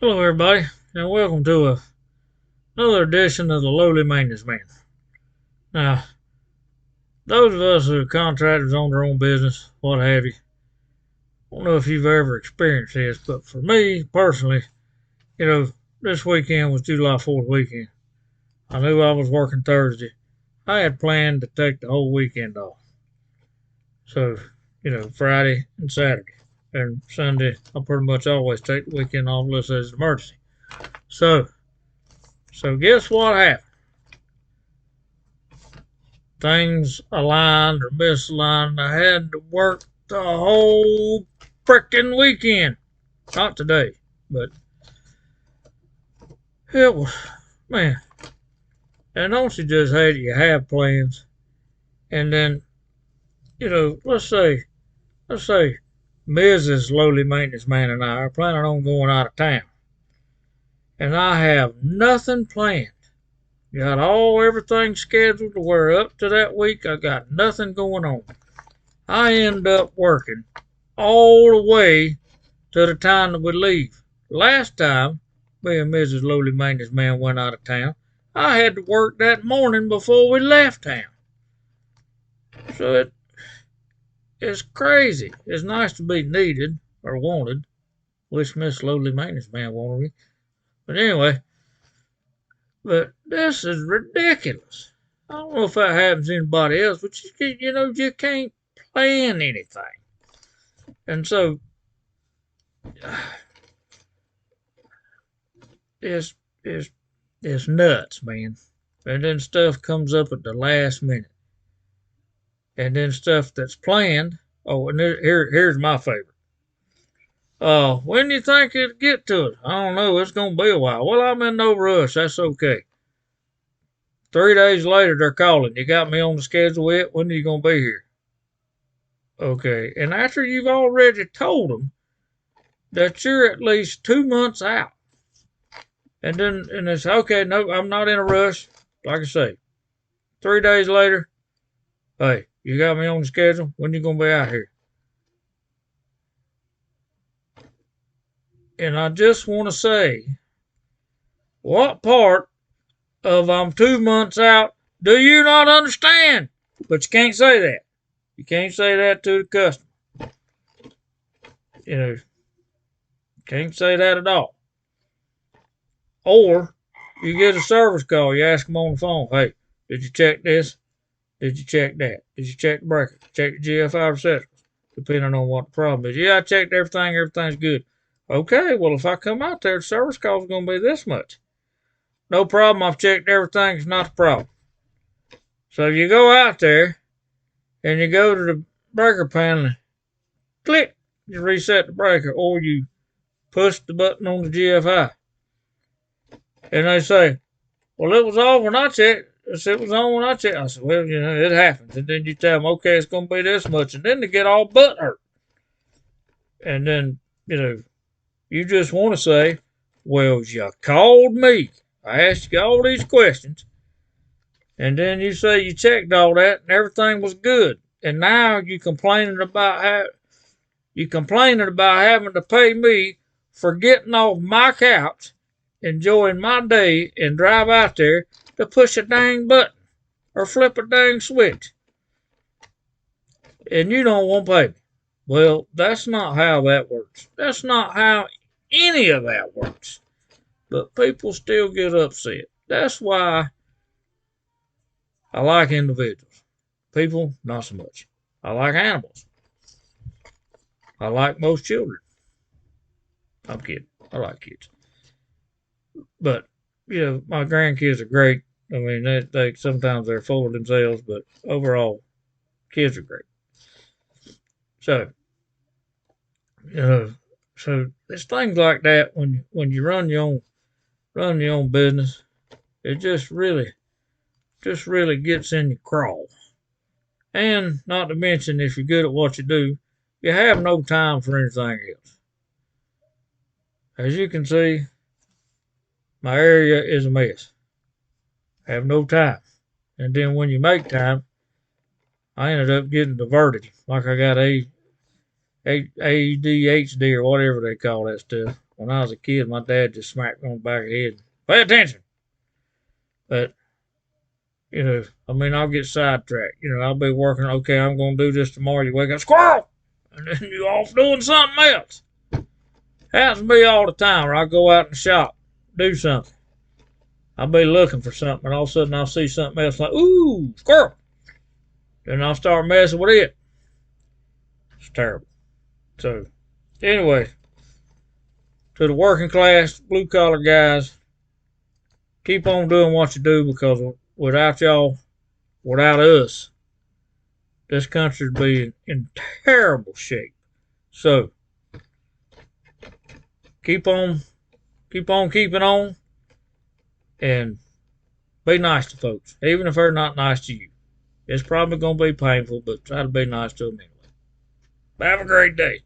Hello, everybody, and welcome to another edition of the Lowly Maintenance Man. Now, those of us who are contractors on their own business, what have you, I don't know if you've ever experienced this, but for me personally, you know, this weekend was July 4th weekend. I knew I was working Thursday. I had planned to take the whole weekend off. So, Friday and Saturday. And Sunday, I pretty much always take the weekend off unless there's an emergency. So, so guess what happened? Things aligned or misaligned. I had to work the whole frickin' weekend. Not today, but it was, man. And don't you just hate it? You have plans, and then, let's say Mrs. Lowly Maintenance Man and I are planning on going out of town, and I have nothing planned. Got everything scheduled to where up to that week I got nothing going on. I end up working all the way to the time that we leave. Last time me and Mrs. Lowly Maintenance Man went out of town, I had to work that morning before we left town. So it's crazy. It's nice to be needed or wanted. Wish Miss Lowly Maintenance Man wanted me. But anyway, but this is ridiculous. I don't know if that happens to anybody else, but you can't plan anything. And so it's it's it's nuts, man. And then stuff comes up at the last minute. And then stuff that's planned. Oh, and here's my favorite. When do you think it'll get to us? I don't know. It's gonna be a while. Well, I'm in no rush. That's okay. 3 days later, they're calling. You got me on the schedule yet? When are you gonna be here? Okay. And after you've already told them that you're at least 2 months out, and it's okay. No, I'm not in a rush. Like I say, 3 days later, hey, you got me on the schedule. When you gonna be out here? And I just want to say, what part of I'm 2 months out do you not understand? But you can't say that. You can't say that to the customer. You know, can't say that at all. Or you get a service call. You ask them on the phone, hey, did you check this? Did you check that? Did you check the breaker? Check the GFI receptacles? Depending on what the problem is. Yeah, I checked everything. Everything's good. Okay, well, if I come out there, the service call is going to be this much. No problem. I've checked everything. It's not a problem. So you go out there and you go to the breaker panel and click, you reset the breaker, or you push the button on the GFI. And they say, well, it was off when I checked. It was on when I checked. I said, well, it happens. And then you tell them, okay, it's going to be this much. And then they get all butt hurt. And then, you just want to say, well, you called me. I asked you all these questions. And then you say you checked all that and everything was good. And now you're complaining about having to pay me for getting off my couch, enjoying my day, and drive out there to push a dang button or flip a dang switch. And you don't want to pay me. Well, that's not how that works. That's not how any of that works. But people still get upset. That's why I like individuals. People, not so much. I like animals. I like most children. I'm kidding. I like kids. But, my grandkids are great. I mean, they sometimes they're full of themselves, but overall, kids are great. So, so it's things like that when you run your own business, it just really gets in your crawl. And not to mention, if you're good at what you do, you have no time for anything else. As you can see, my area is a mess. I have no time. And then when you make time, I ended up getting diverted. Like I got ADHD or whatever they call that stuff. when I was a kid, my dad just smacked me on the back of the head. Pay attention. But, I mean, I'll get sidetracked. I'll be working, okay, I'm going to do this tomorrow. You wake up, squirrel! And then you off doing something else. Happens to me all the time, or I go out in the shop, do something. I'll be looking for something, and all of a sudden I'll see something else like, ooh, squirrel. Then I'll start messing with it. It's terrible. So, anyway, to the working class, blue collar guys, keep on doing what you do, because without y'all, without us, this country would be in terrible shape. So, keep on keeping on, and be nice to folks, even if they're not nice to you. It's probably going to be painful, but try to be nice to them anyway. Have a great day.